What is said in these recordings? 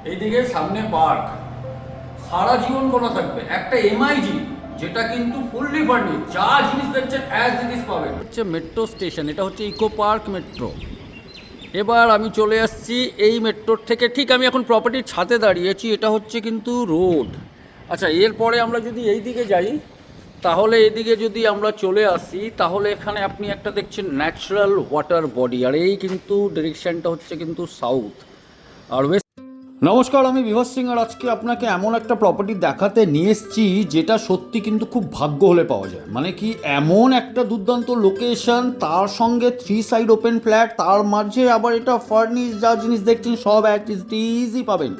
এইদিকে সামনে পার্ক, সারা জীবন খোলা থাকবে। একটা এমআইজি যেটা কিন্তু ফুললি ফার্নিশড, যা জিনিস দেখছেন অ্যাজ জিনিস পাবেন। হচ্ছে মেট্রো স্টেশন, এটা হচ্ছে ইকো পার্ক মেট্রো। এবার আমি চলে আসছি এই মেট্রোর থেকে, ঠিক আমি এখন প্রপার্টির ছাদে দাঁড়িয়েছি, এটা হচ্ছে কিন্তু রোড। আচ্ছা, এরপরে আমরা যদি এই দিকে যাই, তাহলে এদিকে যদি আমরা চলে আসি, তাহলে এখানে আপনি একটা দেখছেন ন্যাচারাল ওয়াটার বডি, আর এই কিন্তু ডিরেকশনটা হচ্ছে কিন্তু সাউথ আর ওয়েস্ট। নমস্কার, আমি বিভাস সিং, আর আজকে আপনাকে এমন একটা প্রপার্টি দেখাতে নিয়ে এসেছি যেটা সত্যি কিন্তু খুব ভাগ্য হলে পাওয়া যায়। মানে কি, এমন একটা দুর্দান্ত লোকেশন, তার সঙ্গে 3 সাইড ওপেন ফ্ল্যাট, তার মাঝে আবার এটা ফার্নিশ, যা জিনিস দেখছেন সব ইজি পাবেন।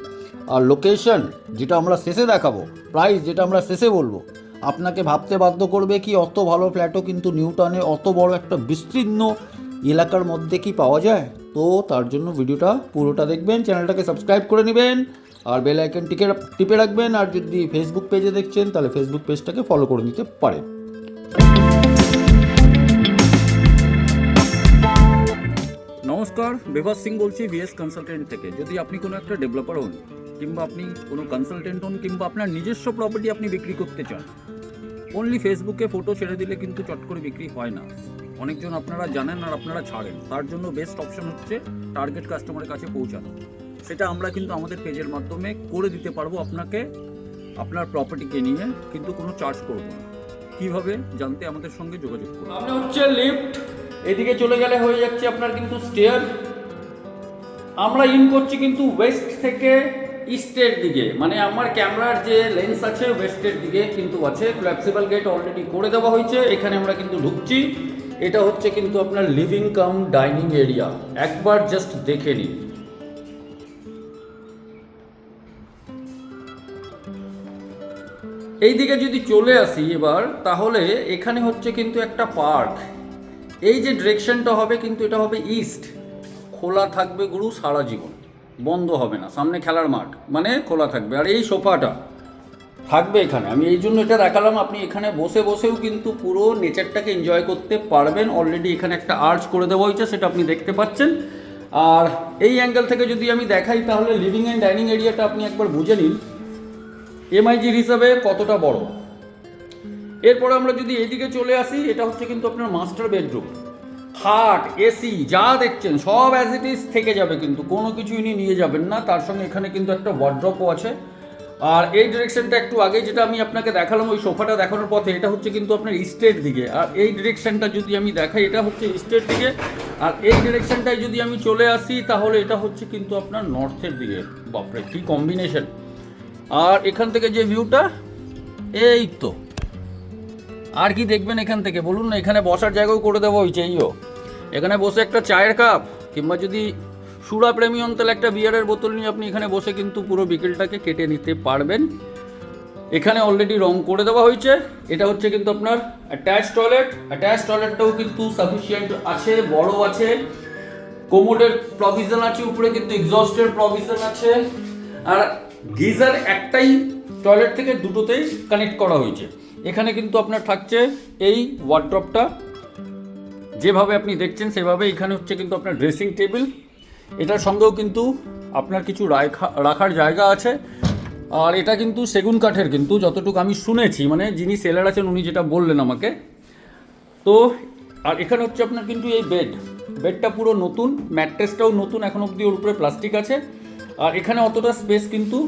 আর লোকেশন যেটা আমরা শেষে দেখাবো, প্রাইস যেটা আমরা শেষে বলবো, আপনাকে ভাবতে বাধ্য করবে কি অত ভালো ফ্ল্যাটও কিন্তু নিউ টাউনে অত বড় একটা বিস্তীর্ণ এলাকার মধ্যে কি পাওয়া যায়। তো তার জন্য ভিডিওটা পুরোটা দেখবেন, চ্যানেলটাকে সাবস্ক্রাইব করে নেবেন আর বেল আইকন টিপে রাখবেন। আর যদি ফেসবুক পেজে দেখছেন তাহলে ফেসবুক পেজটাকে ফলো করে নিতে পারেন। নমস্কার, বিভাস সিং বলছি ভিএস কনসালটেন্ট থেকে। যদি আপনি কোনো একটা ডেভেলপার হন, কিংবা আপনি কোনো কনসালটেন্ট হন, কিংবা আপনার নিজস্ব প্রপার্টি আপনি বিক্রি করতে চান, অনলি ফেসবুকে ফটো ছেড়ে দিলে কিন্তু চট করে বিক্রি হয় না। অনেকজন আপনারা জানেন আর আপনারা ছাড়েন, তার জন্য বেস্ট অপশন হচ্ছে টার্গেট কাস্টমারের কাছে পৌঁছানো। সেটা আমরা কিন্তু আমাদের পেজের মাধ্যমে করে দিতে পারবো আপনাকে, আপনার প্রপার্টিকে নিয়ে, কিন্তু কোনো চার্জ করবো না। কীভাবে জানতে আমাদের সঙ্গে যোগাযোগ করুন। আপনি হচ্ছে লিফট, এদিকে চলে গেলে হয়ে যাচ্ছে আপনার কিন্তু স্টেয়ার। আমরা ইন করছি কিন্তু ওয়েস্ট থেকে ইস্টের দিকে, মানে আমার ক্যামেরার যে লেন্স আছে ওয়েস্টের দিকে কিন্তু আছে। ফ্লেক্সিবল গেট অলরেডি করে দেওয়া হয়েছে, এখানে আমরা কিন্তু ঢুকছি। এটা হচ্ছে কিন্তু আপনার লিভিং কাম ডাইনিং এরিয়া, একবার জাস্ট দেখে নিন। এই দিকে যদি চলে আসি এবার, তাহলে এখানে হচ্ছে কিন্তু একটা পার্ক। এই যে ডিরেকশনটা হবে কিন্তু এটা হবে ইস্ট, খোলা থাকবে গুরু সারা জীবন, বন্ধ হবে না। সামনে খেলার মাঠ, মানে খোলা থাকবে। আর এই সোফাটা থাকবে এখানে, আমি এই জন্য এটা দেখালাম। আপনি এখানে বসে বসেও কিন্তু পুরো নেচারটাকে এনজয় করতে পারবেন। অলরেডি এখানে একটা আর্চ করে দেওয়া হয়েছে, সেটা আপনি দেখতে পাচ্ছেন। আর এই অ্যাঙ্গেল থেকে যদি আমি দেখাই, তাহলে লিভিং অ্যান্ড ডাইনিং এরিয়াটা আপনি একবার বুঝে নিন এমআইজির হিসাবে কতটা বড়। এরপরে আমরা যদি এইদিকে চলে আসি, এটা হচ্ছে কিন্তু আপনার মাস্টার বেডরুম। খাট, এসি যা দেখছেন সব অ্যাজ ইট ইজ থেকে যাবে, কিন্তু কোনো কিছুই নিয়ে যাবেন না। তার সঙ্গে এখানে কিন্তু একটা ওয়ার্ড্রপও আছে। আর এই ডিরেকশনটা একটু আগে যেটা আমি আপনাকে দেখালাম ওই সোফাটা দেখানোর পথে, এটা হচ্ছে কিন্তু আপনার ইস্টের দিকে। আর এই ডিরেকশনটা যদি আমি দেখাই, এটা হচ্ছে ইস্টের দিকে। আর এই ডিরেকশনটায় যদি আমি চলে আসি, তাহলে এটা হচ্ছে কিন্তু আপনার নর্থের দিকে। বাপরে কি কম্বিনেশন! আর এখান থেকে যে ভিউটা, এই তো আর কি দেখবেন এখান থেকে বলুন না। এখানে বসার জায়গাও করে দেওয়া হয়েছে। এইও এখানে বসে একটা চায়ের কাপ, কিংবা যদি সুরা প্রেমী হন তাহলে একটা বিয়ারের বোতল নিয়ে আপনি এখানে বসে কিন্তু পুরো বিকেলটাকে কেটে নিতে পারবেন। এখানে অলরেডি রং করে দেওয়া হয়েছে। এটা হচ্ছে কিন্তু আপনার অ্যাটাচ টয়লেট। অ্যাটাচ টয়লেটটাও কিন্তু সাফিসিয়েন্ট আছে, বড় আছে, কোমোডের প্রভিশন আছে, উপরে কিন্তু এক্সস্টের প্রভিশন আছে। আর গিজার একটাই টয়লেট থেকে দুটোতেই কানেক্ট করা হয়েছে। এখানে কিন্তু আপনার থাকছে এই ওয়ার্ড্রপটা, যেভাবে আপনি দেখছেন সেভাবে। এখানে হচ্ছে কিন্তু আপনার ড্রেসিং টেবিল, এটার সঙ্গেও কিন্তু আপনার কিছু রাখার জায়গা আছে। আর এটা কিন্তু সেগুন কাঠের, কিন্তু যতটুকু আমি শুনেছি, মানে যিনি সেলার আছেন উনি যেটা বললেন আমাকে। তো আর এখানে হচ্ছে আপনার কিন্তু এই বেডটা পুরো নতুন, ম্যাট্রেসটাও নতুন, এখন অবধি ওর উপরে প্লাস্টিক আছে। আর এখানে অতটা স্পেস কিন্তু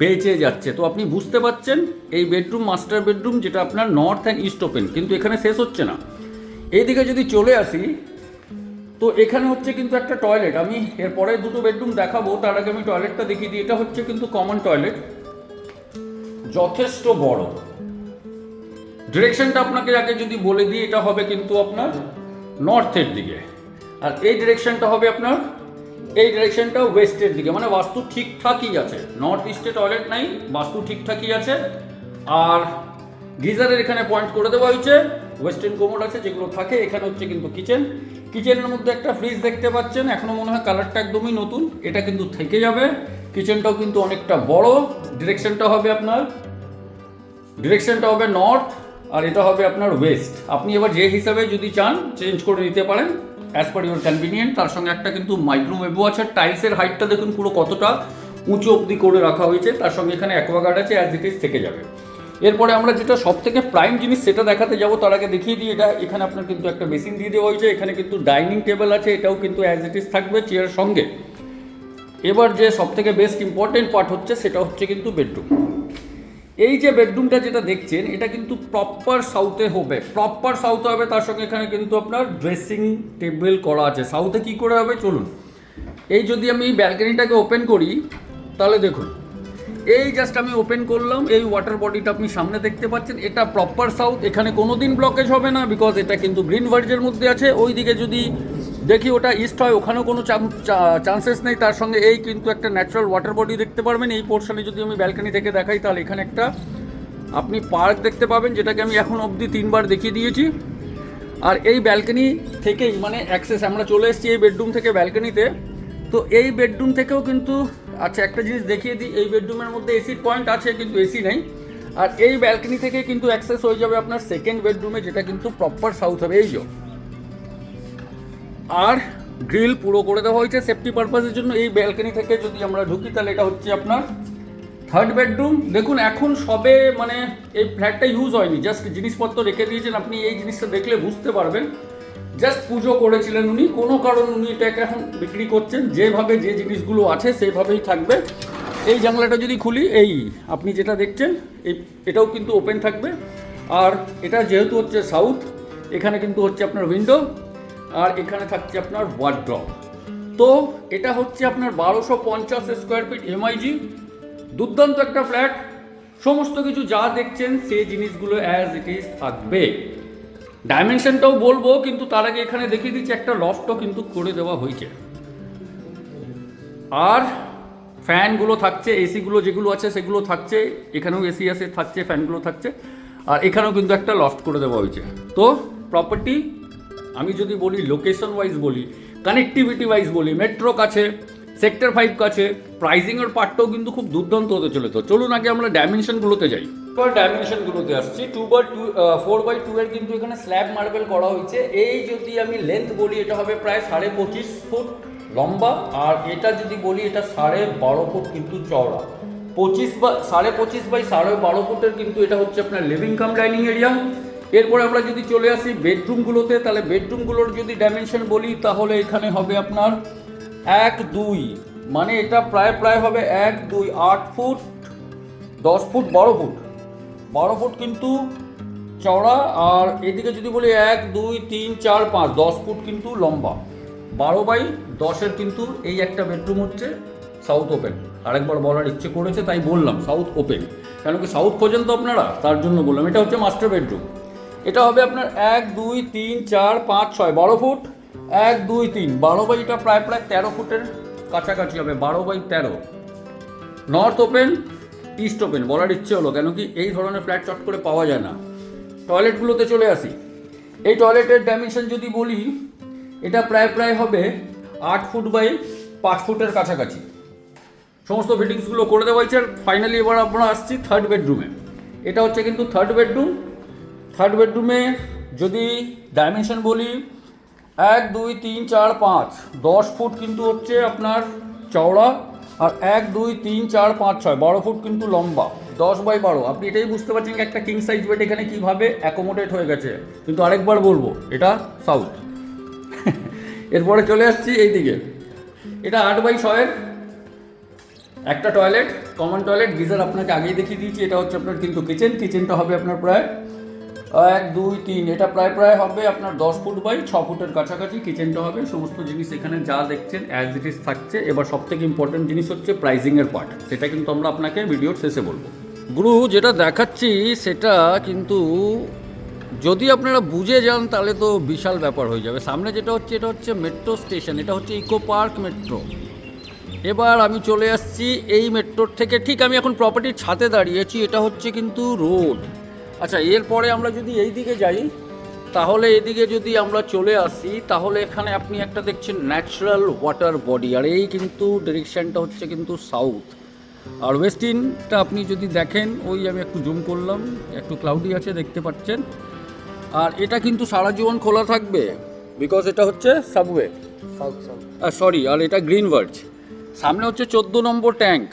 বেঁচে যাচ্ছে। তো আপনি বুঝতে পারছেন এই বেডরুম, মাস্টার বেডরুম, যেটা আপনার নর্থ অ্যান্ড ইস্ট ওপেন, কিন্তু এখানে শেষ হচ্ছে না। এইদিকে যদি চলে আসি, তো এখানে হচ্ছে কিন্তু একটা টয়লেট। আমি এরপরে দুটো বেডরুম দেখাবো, তার আগে আমি টয়লেটটা দেখিয়ে দিই। এটা হচ্ছে কিন্তু কমন টয়লেট, যথেষ্ট বড়। ডিরেকশনটা আপনাকে আগে যদি বলে দিই, এটা হবে কিন্তু আপনার নর্থের দিকে। আর এই ডিরেকশনটা হবে আপনার, এই ডিরেকশনটা ওয়েস্টের দিকে। মানে বাস্তু ঠিকঠাকই আছে, নর্থ ইস্টে টয়লেট নাই, বাস্তু ঠিকঠাকই আছে। আর গিজারের এখানে পয়েন্ট করে দেওয়া হয়েছে, ওয়েস্টার্ন কোমোড আছে যেগুলো থাকে। এখানে হচ্ছে কিন্তু কিচেনের মধ্যে একটা ফ্রিজ দেখতে পাচ্ছেন, এখনো মনে হয় কালারটা একদমই নতুন, এটা কিন্তু থেকে যাবে। কিচেনটাও কিন্তু অনেকটা বড়। ডিরেকশনটা হবে নর্থ, আর এটা হবে আপনার ওয়েস্ট। আপনি এবার যে হিসাবে যদি চান চেঞ্জ করে নিতে পারেন অ্যাজ পার ইউর কনভিনিয়েন্ট। তার সঙ্গে একটা কিন্তু মাইক্রোওয়েভও আছে। টাইলসের হাইটটা দেখুন পুরো কতটা উঁচু অবধি করে রাখা হয়েছে, তার সঙ্গে এখানে অ্যাকোয়াগার্ড আছে, অ্যাজ ইট ইজ থেকে যাবে। এরপরে আমরা যেটা সব থেকে প্রাইম জিনিস সেটা দেখাতে যাব, তার আগে দেখিয়ে দিই এটা এখানে আপনার কিন্তু একটা বেসিন দিয়ে দেওয়া হয়েছে, এখানে কিন্তু ডাইনিং টেবিল আছে, এটাও কিন্তু অ্যাজ ইট ইজ থাকবে চেয়ারের সঙ্গে। এবার যে সব থেকে বেস্ট ইম্পর্টেন্ট পার্ট হচ্ছে সেটা হচ্ছে কিন্তু বেডরুম। এই যে বেডরুমটা যেটা দেখছেন এটা কিন্তু প্রপার সাউথে হবে, প্রপার সাউথে হবে, তার সঙ্গে এখানে কিন্তু আপনার ড্রেসিং টেবিল করা আছে। সাউথে কি করে হবে চলুন, এই যদি আমি ব্যালকনিটাকে ওপেন করি তাহলে দেখুন, এই জাস্ট আমি ওপেন করলাম, এই ওয়াটার বডিটা আপনি সামনে দেখতে পাচ্ছেন, এটা প্রপার সাউথ। এখানে কোনোদিন ব্লকেজ হবে না, বিকজ এটা কিন্তু গ্রিন ভার্জের মধ্যে আছে। ওই দিকে যদি দেখি ওটা ইস্ট হয়, ওখানেও কোনো চান্সেস নেই। তার সঙ্গে এই কিন্তু একটা ন্যাচারাল ওয়াটার বডি দেখতে পারবেন। এই পোর্শনে যদি আমি ব্যালকনি থেকে দেখাই তাহলে এখানে একটা আপনি পার্ক দেখতে পাবেন, যেটাকে আমি এখন অবধি 3 বার দেখিয়ে দিয়েছি। আর এই ব্যালকনি থেকেই মানে অ্যাক্সেস, আমরা চলে এসেছি এই বেডরুম থেকে ব্যালকনিতে। তো এই বেডরুম থেকেও কিন্তু আচ্ছা একটা জিনিস দেখিয়ে দিই, এই বেডরুমের মধ্যে এসির পয়েন্ট আছে কিন্তু এসি নেই। আর এই ব্যালকনি থেকে কিন্তু অ্যাক্সেস হয়ে যাবে আপনার সেকেন্ড বেডরুমে, যেটা কিন্তু প্রপার সাউথ হবে। এই যে আর গ্রিল পুরো করে দেওয়া হয়েছে সেফটি পারপাসের জন্য। এই ব্যালকনি থেকে যদি আমরা ঢুকি তাহলে এটা হচ্ছে আপনার থার্ড বেডরুম। দেখুন এখন সবে মানে এই ফ্ল্যাটটা ইউজ হয়নি, জাস্ট জিনিসপত্র রেখে দিয়েছেন। আপনি এই জিনিসটা দেখলে বুঝতে পারবেন জাস্ট পুজো করেছিলেন উনি, কোনো কারণ উনি এটাকে এখন বিক্রি করছেন। যেভাবে যে জিনিসগুলো আছে সেইভাবেই থাকবে। এই জানলাটা যদি খুলি, এই আপনি যেটা দেখছেন এটাও কিন্তু ওপেন থাকবে। আর এটা যেহেতু হচ্ছে সাউথ, এখানে কিন্তু হচ্ছে আপনার উইন্ডো, আর এখানে থাকছে আপনার ওয়ার্ড্রপ। তো এটা হচ্ছে আপনার 1250 স্কোয়ার ফিট এমআইজি, দুর্দান্ত একটা ফ্ল্যাট। সমস্ত কিছু যা দেখছেন সেই জিনিসগুলো অ্যাজ ইট ইজ থাকবে। ডাইমেনশনটাও বলবো, কিন্তু তার আগে এখানে দেখিয়ে দিচ্ছি একটা লফটও কিন্তু করে দেওয়া হয়েছে। আর ফ্যানগুলো থাকছে, এসিগুলো যেগুলো আছে সেগুলো থাকছে, এখানেও এসি আছে থাকছে, ফ্যানগুলো থাকছে। আর এখানেও কিন্তু একটা লফট করে দেওয়া হয়েছে। তো প্রপার্টি আমি যদি বলি লোকেশন ওয়াইজ বলি, কানেক্টিভিটি ওয়াইজ বলি, মেট্রো কাছে, সেক্টর 5 কাছে, প্রাইজিংয়ের পার্টটাও কিন্তু খুব দুর্দান্ত হতে চলে। তো চলুন আগে আমরা ডাইমেনশনগুলোতে যাই। এবার ডাইমেনশনগুলোতে আসছি। 4x2 এর কিন্তু এখানে স্ল্যাব মার্বেল করা হয়েছে। এই যদি আমি লেন্থ বলি এটা হবে প্রায় 25.5 ফুট লম্বা, আর এটা যদি বলি এটা 12.5 ফুট কিন্তু চওড়া। 25 বাই 12.5 ফুটের কিন্তু এটা হচ্ছে আপনার লিভিং কাম ডাইনিং এরিয়া। এরপরে আমরা যদি চলে আসি বেডরুমগুলোতে, তাহলে বেডরুমগুলোর যদি ডাইমেনশন বলি তাহলে এখানে হবে আপনার 1-2, মানে এটা প্রায় হবে 1-2 8 ফুট 10 ফুট 12 ফুট কিন্তু চওড়া। আর এদিকে যদি বলি 1 2 3 4 5 10 ফুট কিন্তু লম্বা। 12x10 কিন্তু এই একটা বেডরুম হচ্ছে সাউথ ওপেন। আরেকবার বলার ইচ্ছে করেছে তাই বললাম সাউথ ওপেন, কেন কি সাউথ খোঁজেন তো আপনারা, তার জন্য বললাম। এটা হচ্ছে মাস্টার বেডরুম। এটা হবে আপনার 1 2 3 4 5 6 12 ফুট 1 2 3 12 এটা প্রায় 13 ফুটের কাছাকাছি হবে, 12x13। North open east open বলার ইচ্ছে হলো, কেন কি এই ধরনের ফ্ল্যাট চট করে পাওয়া যায় না। টয়লেটগুলোতে চলে আসি। এই টয়লেটের ডাইমেনশন যদি বলি এটা প্রায় হবে 8 ফুট বাই 5 ফুটের কাছাকাছি। সমস্ত ফিটিংসগুলো করে দেওয়া হয়েছে। আর ফাইনালি এবার আমরা আসছি থার্ড বেডরুমে। এটা হচ্ছে কিন্তু থার্ড বেডরুম। থার্ড বেডরুমে যদি ডাইমেনশন বলি 1 2 3 4 5 10 ফুট কিন্তু হচ্ছে আপনার চওড়া, আর 1 2 3 4 5 6 12 ফুট কিন্তু লম্বা, 10x12। আপনি এটাই বুঝতে পারছেন একটা কিং সাইজ বেড এখানে কীভাবে অ্যাকোমোডেট হয়ে গেছে। কিন্তু আরেকবার বলবো এটা সাউথ। এরপরে চলে আসছি এইদিকে। এটা 8x6 একটা টয়লেট, কমন টয়লেট, গিজার আপনাকে আগেই দেখিয়ে দিয়েছি। এটা হচ্ছে আপনার কিন্তু কিচেনটা হবে আপনার প্রায় 1 2 3 এটা প্রায় হবে আপনার 10 ফুট বাই 6 ফুটের কাছাকাছি কিচেনটা হবে। সমস্ত জিনিস এখানে যা দেখছেন অ্যাজ ইট ইজ থাকছে। এবার সব থেকে ইম্পর্টেন্ট জিনিস হচ্ছে প্রাইজিংয়ের পার্ট, সেটা কিন্তু আমরা আপনাকে ভিডিওর শেষে বলবো। গুরু যেটা দেখাচ্ছি সেটা কিন্তু যদি আপনারা বুঝে যান তাহলে তো বিশাল ব্যাপার হয়ে যাবে। সামনে যেটা হচ্ছে এটা হচ্ছে মেট্রো স্টেশন, এটা হচ্ছে ইকো পার্ক মেট্রো। এবার আমি চলে আসছি এই মেট্রোর থেকে, ঠিক আমি এখন প্রপার্টির ছাদে দাঁড়িয়েছি, এটা হচ্ছে কিন্তু রোড। আচ্ছা এরপরে আমরা যদি এই দিকে যাই তাহলে এদিকে যদি আমরা চলে আসি তাহলে এখানে আপনি একটা দেখছেন ন্যাচারাল ওয়াটার বডি, আর এই কিন্তু ডিরেকশানটা হচ্ছে কিন্তু সাউথ। আর ওয়েস্টিনটা আপনি যদি দেখেন, ওই আমি একটু জুম করলাম, একটু ক্লাউডি আছে দেখতে পাচ্ছেন। আর এটা কিন্তু সারা জীবন খোলা থাকবে, বিকজ এটা হচ্ছে সাবওয়ে, সরি, আর এটা গ্রিন ভার্জ। সামনে হচ্ছে 14 নম্বর ট্যাঙ্ক।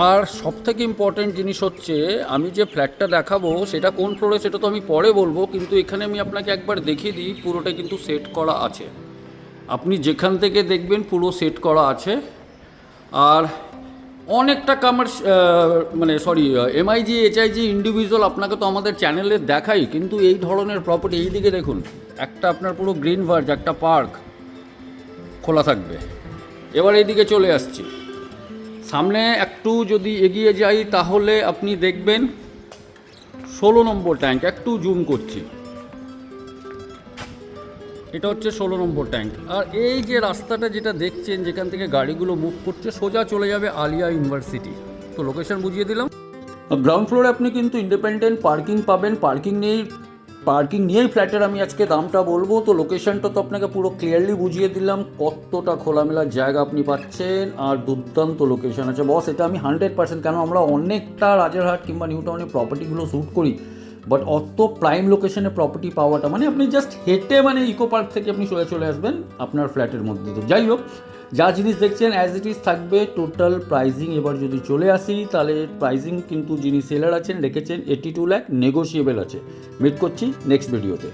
আর সবথেকে ইম্পর্ট্যান্ট জিনিস হচ্ছে আমি যে ফ্ল্যাটটা দেখাবো সেটা কোন ফ্লোরে সেটা তো আমি পরে বলবো, কিন্তু এখানে আমি আপনাকে একবার দেখিয়ে দিই পুরোটা কিন্তু সেট করা আছে। আপনি যেখান থেকে দেখবেন পুরো সেট করা আছে। আর অনেকটা এমআইজি এইচআইজি ইন্ডিভিজুয়াল আপনাকে তো আমাদের চ্যানেলে দেখাই, কিন্তু এই ধরনের প্রপার্টি এই দিকে দেখুন, একটা আপনার পুরো গ্রিন ভার্জ, একটা পার্ক খোলা থাকবে। এবার এইদিকে চলে আসছি, সামনে একটু যদি এগিয়ে যাই তাহলে আপনি দেখবেন 16 নম্বর ট্যাঙ্ক। একটু জুম করছি, এটা হচ্ছে 16 নম্বর ট্যাঙ্ক। আর এই যে রাস্তাটা যেটা দেখছেন যেখান থেকে গাড়িগুলো মুভ করছে সোজা চলে যাবে আলিয়া ইউনিভার্সিটি। তো লোকেশন বুঝিয়ে দিলাম। গ্রাউন্ড ফ্লোরে আপনি কিন্তু ইন্ডিপেন্ডেন্ট পার্কিং পাবেন, পার্কিং নিয়েই ফ্ল্যাটের আমি আজকে দামটা বলবো। তো লোকেশনটা তো আপনাকে পুরো ক্লিয়ারলি বুঝিয়ে দিলাম, কতটা খোলামেলা জায়গা আপনি পাচ্ছেন আর দুর্দান্ত লোকেশন আছে বস। এটা আমি 100%, কেন আমরা অনেকটা রাজারহাট কিংবা নিউ টাউনের প্রপার্টিগুলো শ্যুট করি, বাট অত প্রাইম লোকেশনে প্রপার্টি পাওয়াটা মানে আপনি জাস্ট হেঁটে ইকো পার্ক থেকে আপনি চলে আসবেন আপনার ফ্ল্যাটের মধ্যে। তো যাই হোক, যা জিনিস দেখছেন অ্যাজ ইট ইজ থাকবে। টোটাল প্রাইজিং এবার যদি চলে আসি তাহলে প্রাইজিং কিন্তু যিনি সেলার আছেন রেখেছেন 82 লাখ, নেগোশিয়েবল আছে। মিট করছি নেক্সট ভিডিওতে।